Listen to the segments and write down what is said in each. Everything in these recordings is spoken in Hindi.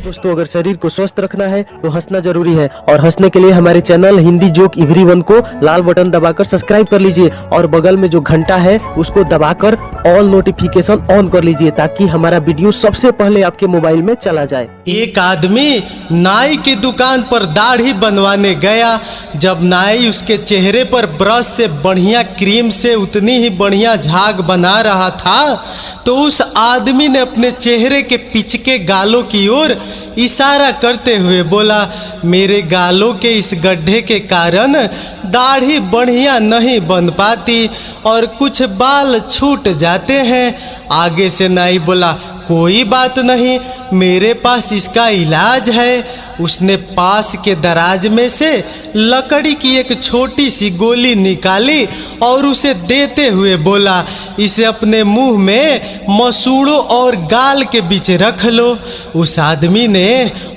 दोस्तों अगर शरीर को स्वस्थ रखना है तो हंसना जरूरी है और हंसने के लिए हमारे चैनल हिंदी जोक एवरीवन को लाल बटन दबाकर सब्सक्राइब कर लीजिए और बगल में जो घंटा है उसको दबाकर ऑल नोटिफिकेशन ऑन कर लीजिए ताकि हमारा वीडियो सबसे पहले आपके मोबाइल में चला जाए। एक आदमी नाई की दुकान पर दाढ़ी बनवाने गया। जब नाई उसके चेहरे पर ब्रश से बढ़िया क्रीम से उतनी ही बढ़िया झाग बना रहा था तो उस आदमी ने अपने चेहरे के पिचके गालों की ओर इशारा करते हुए बोला, मेरे गालों के इस गड्ढे के कारण दाढ़ी बढ़िया नहीं बन पाती और कुछ बाल छूट जाते हैं। आगे से नाई बोला, कोई बात नहीं, मेरे पास इसका इलाज है। उसने पास के दराज में से लकड़ी की एक छोटी सी गोली निकाली और उसे देते हुए बोला, इसे अपने मुंह में मसूड़ों और गाल के बीच रख लो। उस आदमी ने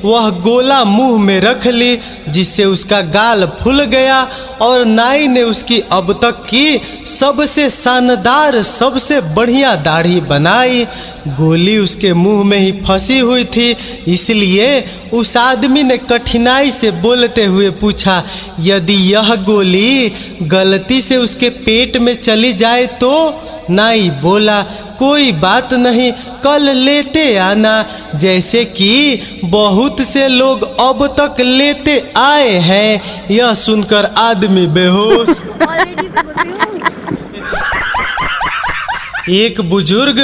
वह गोला मुंह में रख ली जिससे उसका गाल फूल गया और नाई ने उसकी अब तक की सबसे शानदार सबसे बढ़िया दाढ़ी बनाई। गोली उसके मुंह में ही फंसी हुई थी, इसलिए उस आदमी ने कठिनाई से बोलते हुए पूछा, यदि यह गोली गलती से उसके पेट में चली जाए तो? नाई बोला, कोई बात नहीं, कल लेते आना, जैसे कि बहुत से लोग अब तक लेते आए हैं। यह सुनकर आदमी बेहोश। एक बुजुर्ग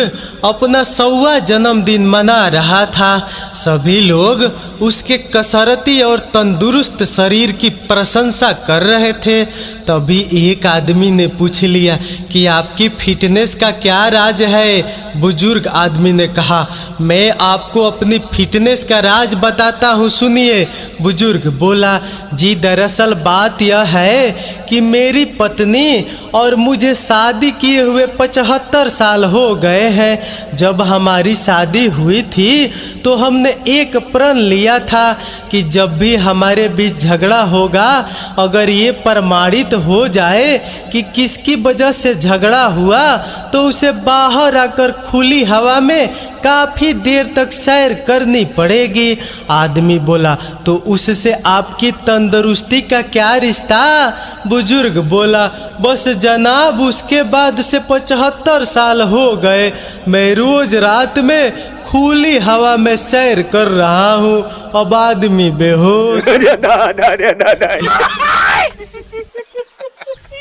अपना 100वां जन्मदिन मना रहा था। सभी लोग उसके कसरती और तंदुरुस्त शरीर की प्रशंसा कर रहे थे। तभी एक आदमी ने पूछ लिया कि आपकी फिटनेस का क्या राज है? बुजुर्ग आदमी ने कहा, मैं आपको अपनी फिटनेस का राज बताता हूँ, सुनिए। बुजुर्ग बोला, जी दरअसल बात यह है कि मेरी पत्नी और मुझे शादी किए हुए 75 साल हो गए हैं। जब हमारी शादी हुई थी तो हमने एक प्रण लिया था कि जब भी हमारे बीच झगड़ा होगा, अगर ये प्रमाणित हो जाए कि किसकी वजह से झगड़ा हुआ तो उसे बाहर आकर खुली हवा में काफ़ी देर तक सैर करनी पड़ेगी। आदमी बोला, तो उससे आपकी तंदुरुस्ती का क्या रिश्ता? बुजुर्ग बोला, बस जनाब, उसके बाद से 75 साल हो गए मैं रोज रात में खुली हवा में सैर कर रहा हूँ। अब आदमी बेहोश।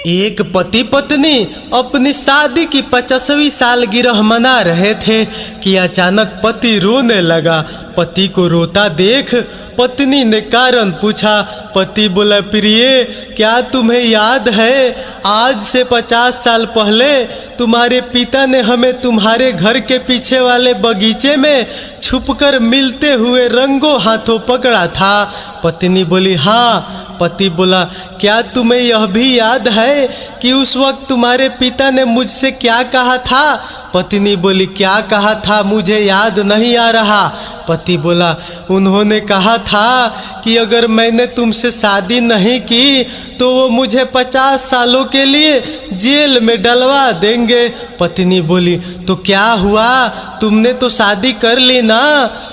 एक पति पत्नी अपनी शादी की 50वीं सालगिरह मना रहे थे कि अचानक पति रोने लगा। पति को रोता देख पत्नी ने कारण पूछा। पति बोला, प्रिय, क्या तुम्हें याद है आज से 50 साल पहले तुम्हारे पिता ने हमें तुम्हारे घर के पीछे वाले बगीचे में छुपकर मिलते हुए रंगों हाथों पकड़ा था? पत्नी बोली, हाँ। पति बोला, क्या तुम्हें यह भी याद है कि उस वक्त तुम्हारे पिता ने मुझसे क्या कहा था? पत्नी बोली, क्या कहा था? मुझे याद नहीं आ रहा। पति बोला, उन्होंने कहा था कि अगर मैंने तुमसे शादी नहीं की तो वो मुझे 50 सालों के लिए जेल में डलवा देंगे। पत्नी बोली, तो क्या हुआ, तुमने तो शादी कर ली ना?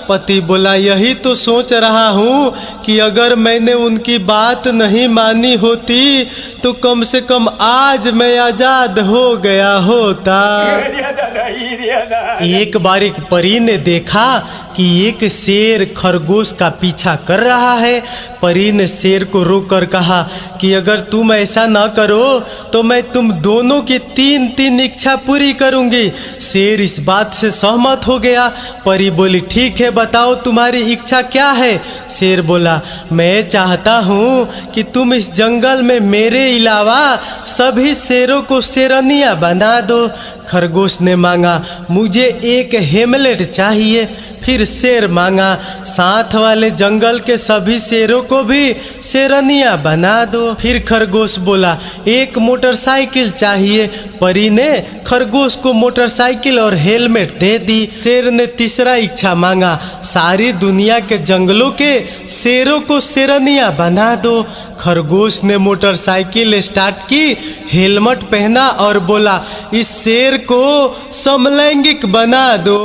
पति बोला, यही तो सोच रहा हूँ कि अगर मैंने उनकी बात नहीं मानी होती तो कम से कम आज मैं आजाद हो गया होता। एक बार एक परी ने देखा कि एक शेर खरगोश का पीछा कर रहा है। परी ने शेर को रोककर कहा कि अगर तुम ऐसा ना करो तो मैं तुम दोनों की 3-3 इच्छा पूरी करूंगी। शेर इस बात से सहमत हो गया। परी बोली, ठीक है, बताओ तुम्हारी इच्छा क्या है? शेर बोला, मैं चाहता हूँ कि तुम इस जंगल में मेरे अलावा सभी शेरों को शेरनियाँ बना दो। खरगोश ने मांगा, मुझे एक हेमलेट चाहिए। फिर शेर मांगा, साथ वाले जंगल के सभी शेरों को भी शेरनियाँ बना दो। फिर खरगोश बोला, एक मोटरसाइकिल चाहिए। परी ने खरगोश को मोटरसाइकिल और हेलमेट दे दी। शेर ने तीसरा इच्छा मांगा, सारी दुनिया के जंगलों के शेरों को शेरनियाँ बना दो। खरगोश ने मोटरसाइकिल स्टार्ट की, हेलमेट पहना और बोला, इस शेर को समलैंगिक बना दो।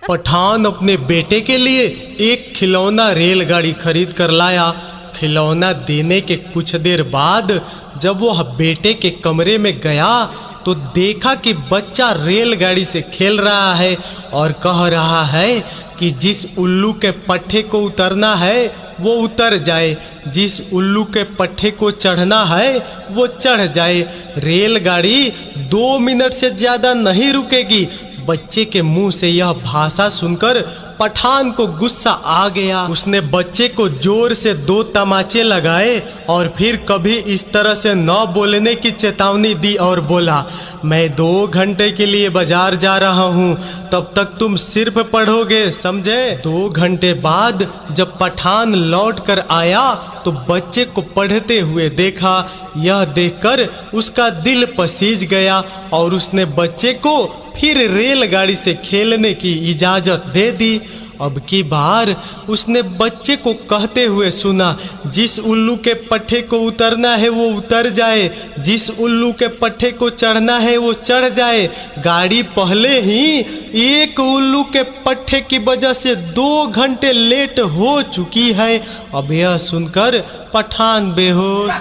पठान अपने बेटे के लिए एक खिलौना रेलगाड़ी खरीद कर लाया। खिलौना देने के कुछ देर बाद जब वह बेटे के कमरे में गया तो देखा कि बच्चा रेलगाड़ी से खेल रहा है और कह रहा है कि जिस उल्लू के पट्टे को उतरना है वो उतर जाए, जिस उल्लू के पट्टे को चढ़ना है वो चढ़ जाए। रेलगाड़ी 2 मिनट से ज़्यादा नहीं रुकेगी। बच्चे के मुंह से यह भाषा सुनकर पठान को गुस्सा आ गया। उसने बच्चे को जोर से 2 तमाचे लगाए और फिर कभी इस तरह से न बोलने की चेतावनी दी और बोला, मैं 2 घंटे के लिए बाजार जा रहा हूँ, तब तक तुम सिर्फ पढ़ोगे, समझे। 2 घंटे बाद जब पठान लौट कर आया तो बच्चे को पढ़ते हुए देखा। यह देखकर उसका दिल पसीज गया और उसने बच्चे को फिर रेलगाड़ी से खेलने की इजाज़त दे दी। अब की बार उसने बच्चे को कहते हुए सुना, जिस उल्लू के पट्टे को उतरना है वो उतर जाए, जिस उल्लू के पट्टे को चढ़ना है वो चढ़ जाए। गाड़ी पहले ही एक उल्लू के पट्टे की वजह से 2 घंटे लेट हो चुकी है। अब यह सुनकर पठान बेहोश।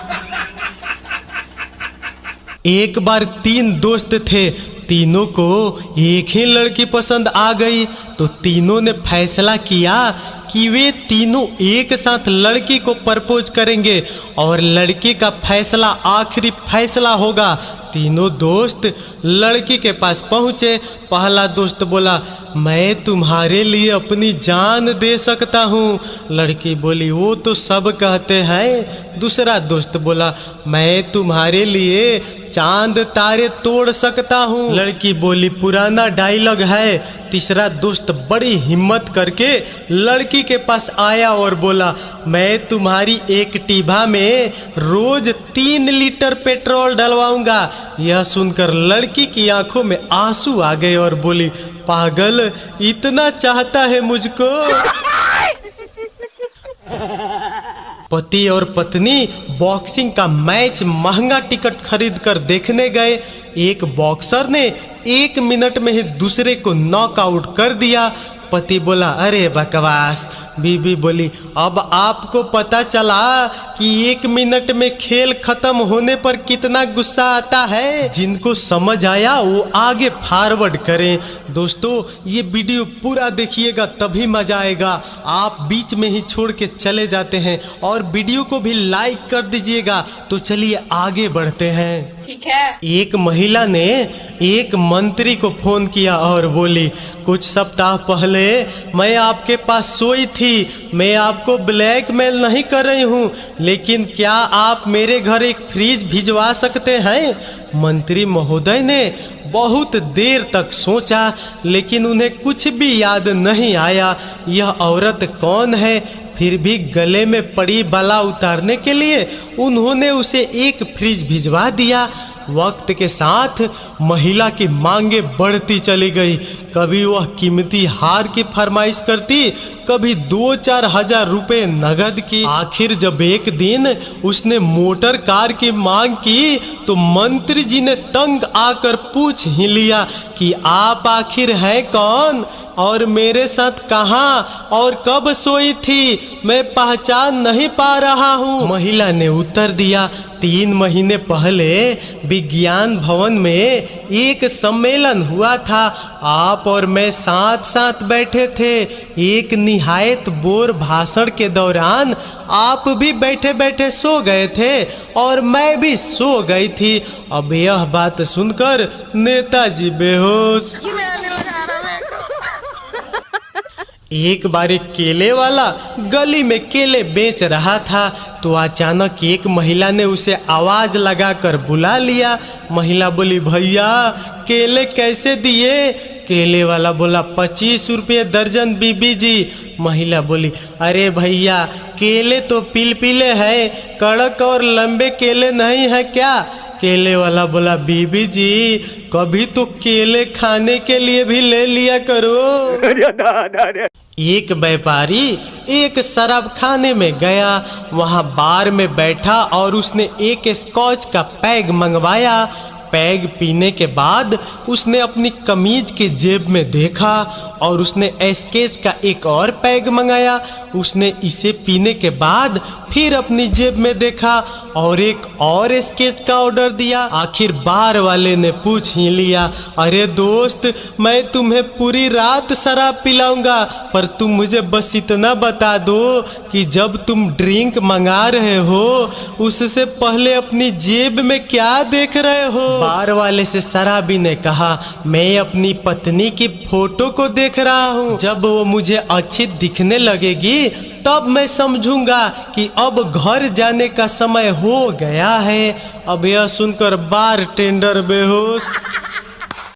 एक बार 3 दोस्त थे, तीनों को एक ही लड़की पसंद आ गई तो तीनों ने फैसला किया कि वे तीनों एक साथ लड़की को प्रपोज करेंगे और लड़की का फैसला आखिरी फैसला होगा। तीनों दोस्त लड़की के पास पहुँचे। पहला दोस्त बोला, मैं तुम्हारे लिए अपनी जान दे सकता हूँ। लड़की बोली, वो तो सब कहते हैं। दूसरा दोस्त बोला, मैं तुम्हारे लिए चांद तारे तोड़ सकता हूँ। लड़की बोली, पुराना डायलॉग है। तीसरा दोस्त बड़ी हिम्मत करके लड़की के पास आया और बोला, मैं तुम्हारी एक्टिवा में रोज 3 लीटर पेट्रोल डलवाऊंगा। यह सुनकर लड़की की आंखों में आंसू आ गए और बोली, पागल, इतना चाहता है मुझको। पति और पत्नी बॉक्सिंग का मैच महंगा टिकट खरीद कर देखने गए। एक बॉक्सर ने 1 मिनट में ही दूसरे को नॉकआउट कर दिया। पति बोला, अरे बकवास। बीबी बोली, अब आपको पता चला कि 1 मिनट में खेल खत्म होने पर कितना गुस्सा आता है। जिनको समझ आया वो आगे फॉरवर्ड करें। दोस्तों, ये वीडियो पूरा देखिएगा तभी मजा आएगा। आप बीच में ही छोड़ के चले जाते हैं और वीडियो को भी लाइक कर दीजिएगा। तो चलिए आगे बढ़ते हैं। ठीक है। एक महिला ने एक मंत्री को फोन किया और बोली, कुछ सप्ताह पहले मैं आपके पास सोई थी। मैं आपको ब्लैकमेल नहीं कर रही हूँ, लेकिन क्या आप मेरे घर एक फ्रिज भिजवा सकते हैं। मंत्री महोदय ने बहुत देर तक सोचा, लेकिन उन्हें कुछ भी याद नहीं आया यह औरत कौन है। फिर भी गले में पड़ी बला उतारने के लिए उन्होंने उसे एक फ्रिज भिजवा दिया। वक्त के साथ महिला की मांगे बढ़ती चली गई। कभी वह कीमती हार की फरमाइश करती, कभी 2-4 हजार रुपए नगद की। आखिर जब एक दिन उसने मोटर कार की मांग की तो मंत्री जी ने तंग आकर पूछ ही लिया कि आप आखिर हैं कौन और मेरे साथ कहाँ और कब सोई थी, मैं पहचान नहीं पा रहा हूँ। महिला ने उत्तर दिया, 3 महीने पहले विज्ञान भवन में एक सम्मेलन हुआ था। आप और मैं साथ साथ बैठे थे। एक निहायत बोर भाषण के दौरान आप भी बैठे बैठे सो गए थे और मैं भी सो गई थी। अब यह बात सुनकर नेताजी बेहोश। एक बार एक केले वाला गली में केले बेच रहा था तो अचानक एक महिला ने उसे आवाज लगाकर बुला लिया। महिला बोली, भैया केले कैसे दिए। केले वाला बोला, 25 रुपये दर्जन बीबी जी। महिला बोली, अरे भैया केले तो पिलपिले हैं, कड़क और लंबे केले नहीं है क्या। केले वाला बोला, बीबी जी कभी तो केले खाने के लिए भी ले लिया करो। एक व्यापारी एक शराब खाने में गया। वहाँ बार में बैठा और उसने एक स्कॉच का पैग मंगवाया। पैग पीने के बाद उसने अपनी कमीज के जेब में देखा और उसने एस्केच का एक और पैग मंगाया। उसने इसे पीने के बाद फिर अपनी जेब में देखा और एक और एस्केच का ऑर्डर दिया। आखिर बार वाले ने पूछ ही लिया, अरे दोस्त, मैं तुम्हें पूरी रात शराब पिलाऊंगा, पर तुम मुझे बस इतना बता दो कि जब तुम ड्रिंक मंगा रहे हो उससे पहले अपनी जेब में क्या देख रहे हो। बार वाले से शराबी ने कहा, मैं अपनी पत्नी की फोटो को देख रहा हूँ। जब वो मुझे अच्छी दिखने लगेगी तब मैं समझूंगा कि अब घर जाने का समय हो गया है। अब यह सुनकर बार टेंडर बेहोश